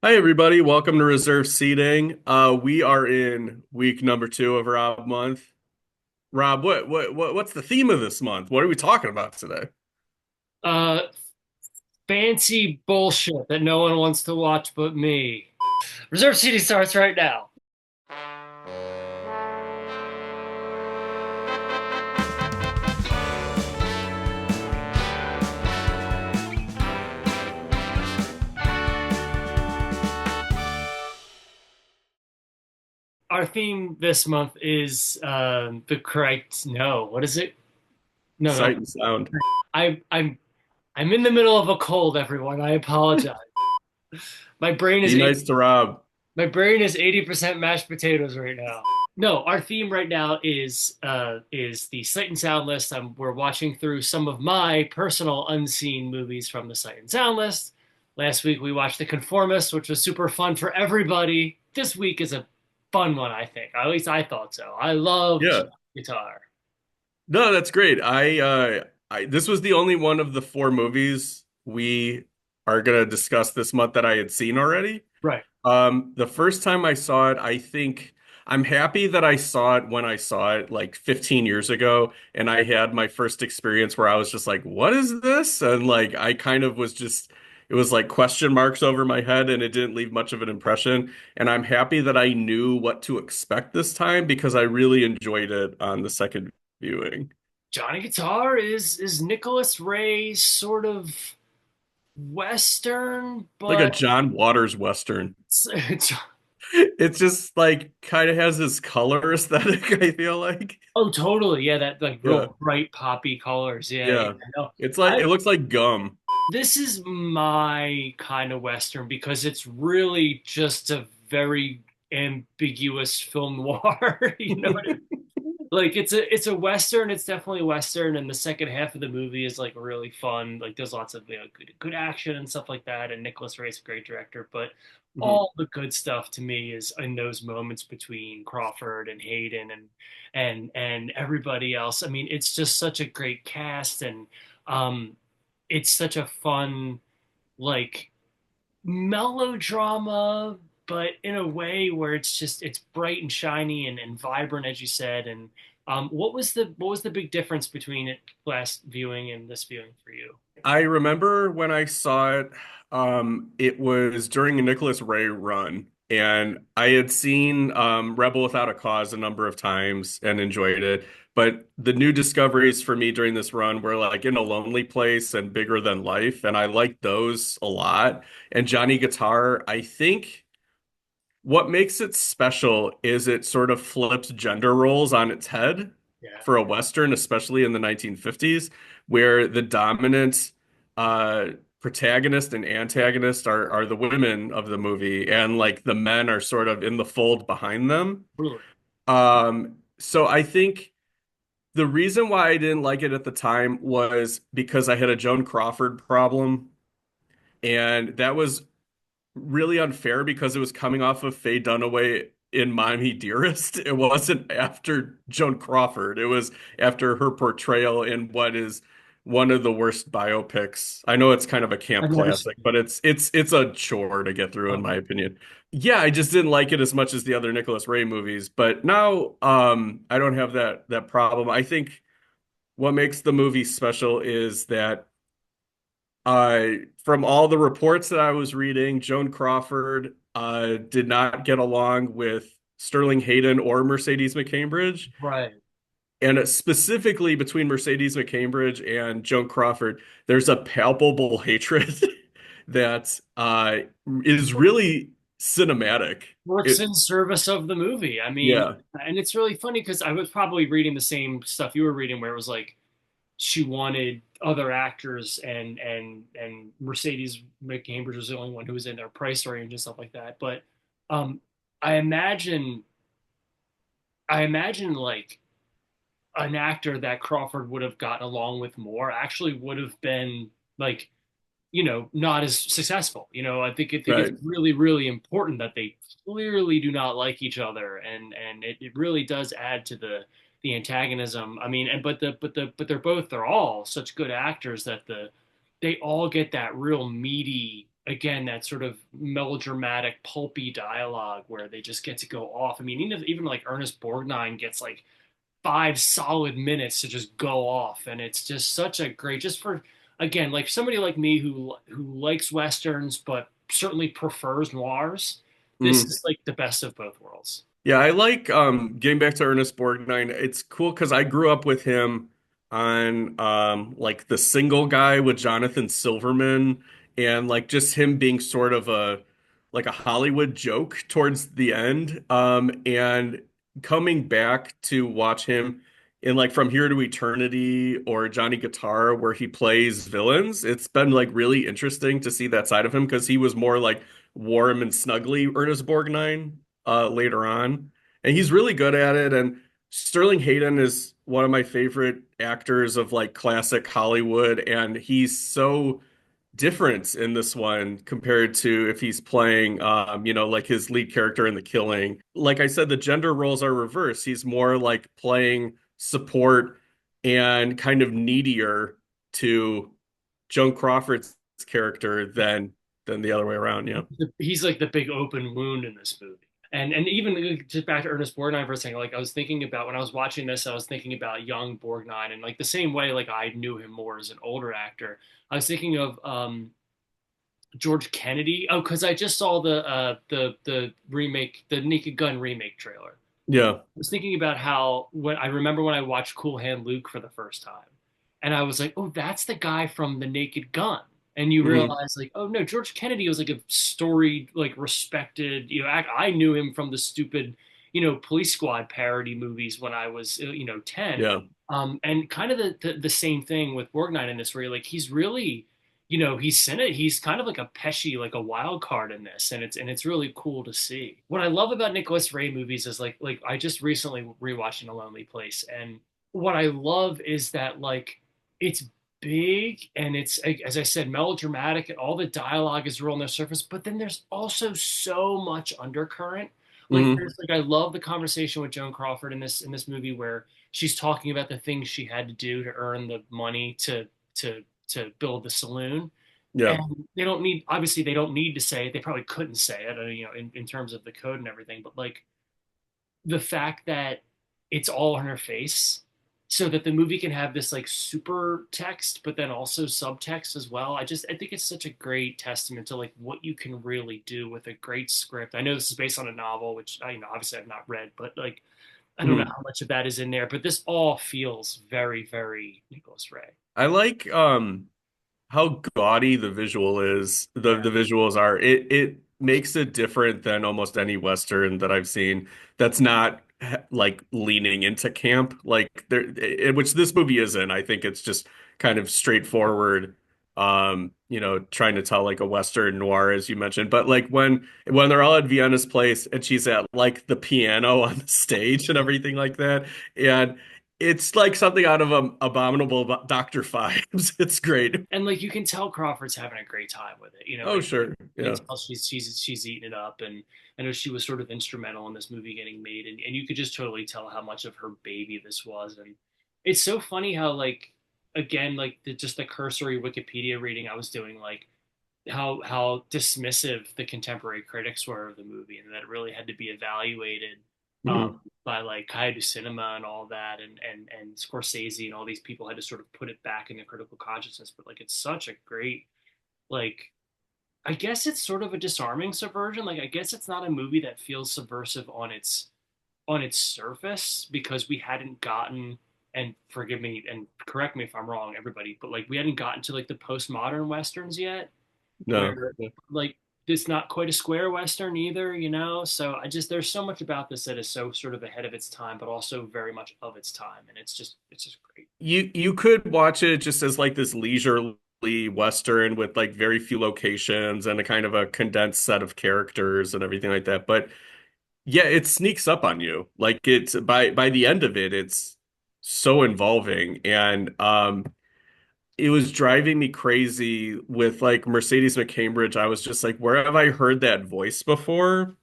Hi, everybody. Welcome to Reserve Seating. We are in week number two of Rob month. Rob, what's the theme of this month? What are we talking about today? Uh, Fancy bullshit that no one wants to watch but me. Reserve City starts right now. Our theme this month is the correct. No, what is it? No, no. Sight and sound. I, I'm I'm in the middle of a cold, everyone. I apologize. My brain is Be eight- nice to Rob. my brain is 80% mashed potatoes right now. No, our theme right now is the Sight and Sound list. We're watching through some of my personal unseen movies from the Sight and Sound list. Last week we watched The Conformist, which was super fun for everybody. This week is a fun one, I think. At least I thought so. I love Yeah. guitar. No, that's great. I this was the only one of the four movies we are gonna discuss this month that I had seen already. Right. The first time I saw it, I think I'm happy that I saw it when I saw it like 15 years ago, and I had my first experience where I was just like, "What is this?" And like I kind of was just it was like question marks over my head, and it didn't leave much of an impression. And I'm happy that I knew what to expect this time because I really enjoyed it on the second viewing. Johnny Guitar is Nicholas Ray's sort of Western, Like a but John Waters Western. it's It's just like kind of has this color aesthetic, I feel like. oh, totally. Yeah, that like Yeah. real bright poppy colors. Yeah, yeah. Yeah. No, It's like I it looks like gum. this is my kind of Western because it's really just a very ambiguous film noir. You know what I mean? Like it's a Western. It's definitely a Western, and the second half of the movie is like really fun. Like there's lots of good action and stuff like that. And Nicholas Ray's a great director, but Mhm. all the good stuff to me is in those moments between Crawford and Hayden and everybody else. I mean, it's just such a great cast, and um, it's such a fun like melodrama, but in a way where it's bright and shiny and vibrant, as you said. And what was the big difference between it last viewing and this viewing for you? I remember when I saw it, it was during a Nicholas Ray run, and I had seen Rebel Without a Cause a number of times and enjoyed it. But the new discoveries for me during this run were like In a Lonely Place and Bigger Than Life, and I liked those a lot. And Johnny Guitar, I think what makes it special is it sort of flips gender roles on its head Yeah. for a Western, especially in the 1950s, where the dominant uh, protagonist and antagonist are the women of the movie, and like the men are sort of in the fold behind them. Really? So I think the reason why I didn't like it at the time was because I had a Joan Crawford problem, and that was really unfair because it was coming off of Faye Dunaway in Miami Dearest. It wasn't after Joan Crawford. It was after her portrayal in what is one of the worst biopics. I know it's kind of a camp I've never seen. classic, but it's a chore to get through in my Okay. opinion. Yeah, I just didn't like it as much as the other Nicholas Ray movies, but now I don't have that problem. I think what makes the movie special is that from all the reports that I was reading, Joan Crawford did not get along with Sterling Hayden or Mercedes McCambridge. Right. And specifically between Mercedes McCambridge and Joan Crawford, there's a palpable hatred that is really cinematic. Works It, in service of the movie. I mean, yeah, and it's really funny because I was probably reading the same stuff you were reading, where it was like she wanted other actors and Mercedes McCambridge was the only one who was in their price range and stuff like that. But um, I imagine I imagine like an actor that Crawford would have gotten along with more actually would have been like not as successful. I think it's right. really, really important that they clearly do not like each other, and it really does add to the antagonism. I mean, and but they're all such good actors that they all get that real meaty again, that sort of melodramatic, pulpy dialogue where they just get to go off. I mean, even like Ernest Borgnine gets like 5 solid minutes to just go off, and it's just such a great, just for, again, like somebody like me who likes westerns but certainly prefers noirs. This Mhm. is like the best of both worlds. Yeah, I like getting back to Ernest Borgnine. It's cool because I grew up with him on like The Single Guy with Jonathan Silverman, and like just him being sort of a like a Hollywood joke towards the end. And coming back to watch him in like From Here to Eternity or Johnny Guitar where he plays villains, it's been like really interesting to see that side of him because he was more like warm and snuggly Ernest Borgnine later on, and he's really good at it. And Sterling Hayden is one of my favorite actors of like classic Hollywood, and he's so different in this one compared to if he's playing, like his lead character in The Killing. Like I said, the gender roles are reversed. He's more like playing support and kind of needier to Joan Crawford's character than the other way around. Yeah. He's like the big open wound in this movie. And even just back to Ernest Borgnine for a second, like I was thinking about when I was watching this, I was thinking about young Borgnine, and like the same way, like I knew him more as an older actor. I was thinking of George Kennedy. Oh, because I just saw the remake, the Naked Gun remake trailer. Yeah. I was thinking about how when I remember when I watched Cool Hand Luke for the first time, and I was like, oh, that's the guy from The Naked Gun. And you Mhm. realize, like, oh no, George Kennedy was like a storied, like respected, I knew him from the stupid, Police Squad parody movies when I was, 10. Yeah. And kind of the same thing with Borgnine in this, where like he's really, he's kind of like a Pesci, like a wild card in this, and it's really cool to see. What I love about Nicholas Ray movies is like I just recently rewatched In a Lonely Place, and what I love is that like it's big and it's, as I said, melodramatic, and all the dialogue is real on the surface, but then there's also so much undercurrent. Like Mhm. there's like I love the conversation with Joan Crawford in this movie where she's talking about the things she had to do to earn the money to build the saloon. Yeah. And they don't need, obviously they don't need to say it. They probably couldn't say it, in terms of the code and everything. But like the fact that it's all in her face, so that the movie can have this like super text, but then also subtext as well. I think it's such a great testament to like what you can really do with a great script. I know this is based on a novel, which I, obviously I've not read, but like I don't know Mhm. how much of that is in there, but this all feels very, very Nicholas Ray. I like how gaudy the visual is. The Yeah. the visuals are. It makes it different than almost any Western that I've seen that's not like leaning into camp like which this movie isn't. I think it's just kind of straightforward, trying to tell like a Western noir as you mentioned. But like when they're all at Vienna's place and she's at like the piano on the stage and everything like that, and it's like something out of Abominable Dr. Phibes. It's great. And like you can tell Crawford's having a great time with it. Oh, sure. You can Yeah. tell she's eating it up, and I know she was sort of instrumental in this movie getting made, and you could just totally tell how much of her baby this was. And it's so funny how like again like just the cursory Wikipedia reading I was doing, like how dismissive the contemporary critics were of the movie, and that it really had to be evaluated Mhm. by like Kaiju Cinema and all that, and Scorsese and all these people had to sort of put it back in the critical consciousness. But like, it's such a great, like, I guess it's sort of a disarming subversion. Like, I guess it's not a movie that feels subversive on its surface because we hadn't gotten, and forgive me and correct me if I'm wrong, everybody, but like we hadn't gotten to like the postmodern westerns yet, No. where like it's not quite a square western either. So there's so much about this that is so sort of ahead of its time, but also very much of its time, and it's just great. You could watch it just as like this leisurely Western with like very few locations and a kind of a condensed set of characters and everything like that. But yeah, it sneaks up on you. Like it's by the end of it, it's so involving. And it was driving me crazy with like Mercedes McCambridge. I was just like, where have I heard that voice before?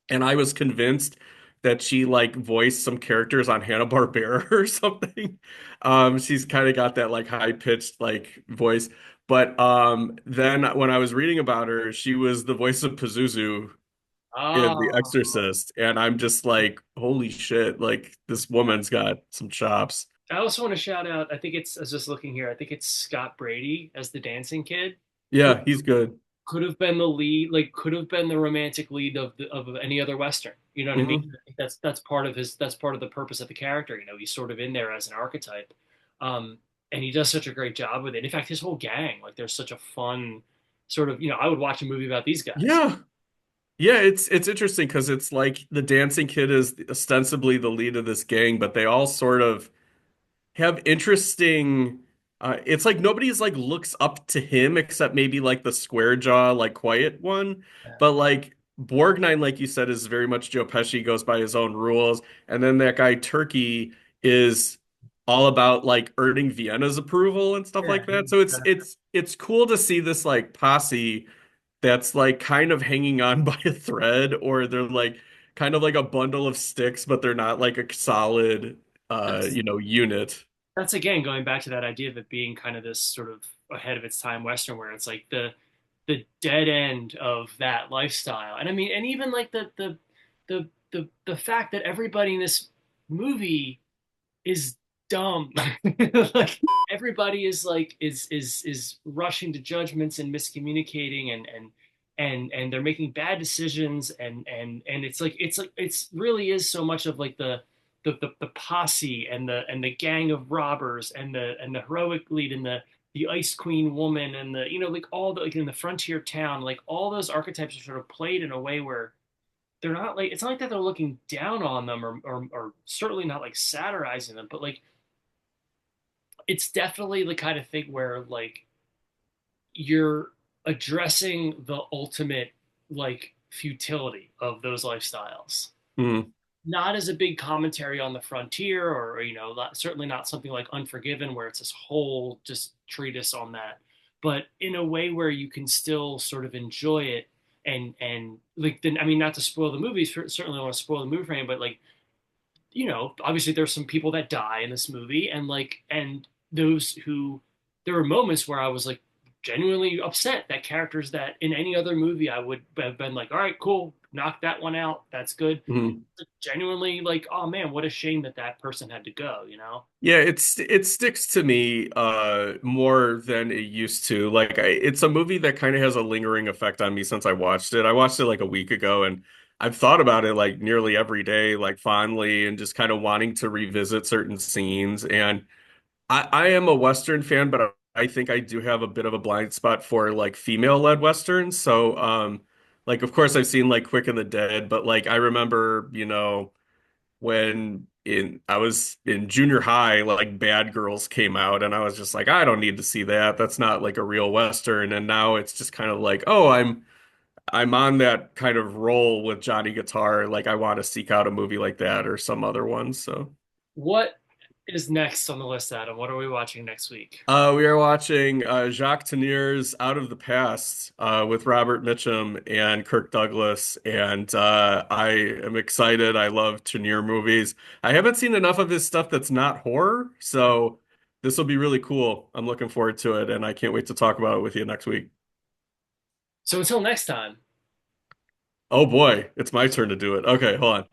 And I was convinced that she like voiced some characters on Hanna-Barbera or something. She's kind of got that like high-pitched like voice. But then when I was reading about her, she was the voice of Pazuzu in The Oh, Exorcist, and I'm just like, holy shit, like this woman's got some chops. I also want to shout out. I was just looking here. I think it's Scott Brady as the dancing kid, who Yeah, he's good. could have been the lead, like could have been the romantic lead of any other Western. You know what I mean? Hmm. I think that's part of the purpose of the character. You know, he's sort of in there as an archetype, um, and he does such a great job with it. In fact, his whole gang, like, there's such a fun sort of. I would watch a movie about these guys. Yeah. Yeah, it's interesting because it's like the dancing kid is ostensibly the lead of this gang, but they all sort of have interesting it's like nobody's like looks up to him except maybe like the square jaw like quiet one, but like Borgnine, like you said, is very much Joe Pesci, goes by his own rules, and then that guy Turkey is all about like earning Vienna's approval and stuff Yeah, like that. So it's cool to see this like posse that's like kind of hanging on by a thread, or they're like kind of like a bundle of sticks, but they're not like a solid that's unit. that's again going back to that idea of it being kind of this sort of ahead of its time Western, where it's like the dead end of that lifestyle. And I mean, and even like the fact that everybody in this movie is dumb. Like, everybody is like is rushing to judgments and miscommunicating, and they're making bad decisions, and it's really is so much of like the posse and the gang of robbers and the heroic lead and the ice queen woman and the like all the like in the frontier town, like all those archetypes are sort of played in a way where they're not like it's not like that they're looking down on them, or certainly not like satirizing them, but like it's definitely the kind of thing where like you're addressing the ultimate like futility of those lifestyles, Mm, not as a big commentary on the frontier, or certainly not something like Unforgiven where it's this whole just treatise on that, but in a way where you can still sort of enjoy it. And like, then I mean, not to spoil the movies, certainly don't want to spoil the movie frame, but like, obviously there's some people that die in this movie, and like, and those who, there were moments where I was like genuinely upset that characters that in any other movie I would have been like, all right, cool, knock that one out, that's good. mm. Genuinely like, oh man, what a shame that that person had to go. Yeah, it sticks to me more than it used to. Like it's a movie that kind of has a lingering effect on me since I watched it. I watched it like a week ago, and I've thought about it like nearly every day, like fondly, and just kind of wanting to revisit certain scenes. And I am a Western fan, but I think I do have a bit of a blind spot for like female-led Westerns. So like of course I've seen like Quick and the Dead, but like I remember, when I was in junior high, like Bad Girls came out, and I was just like, I don't need to see that. That's not like a real Western. And now it's just kind of like, oh, I'm on that kind of roll with Johnny Guitar. Like I want to seek out a movie like that or some other ones. So What is next on the list, Adam? What are we watching next week? we are watching Jacques Tennier's Out of the Past with Robert Mitchum and Kirk Douglas, and I am excited. I love Tenier movies. I haven't seen enough of his stuff that's not horror, so this will be really cool. I'm looking forward to it, and I can't wait to talk about it with you next week. So until next time. Oh boy, it's my turn to do it. Okay, hold on.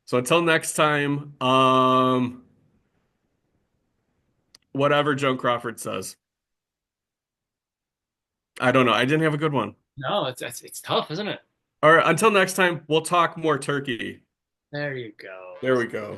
So until next time, whatever Joan Crawford says. I don't know. I didn't have a good one. No, it's tough, isn't it? All right, until next time, we'll talk more turkey. There you go. There we go.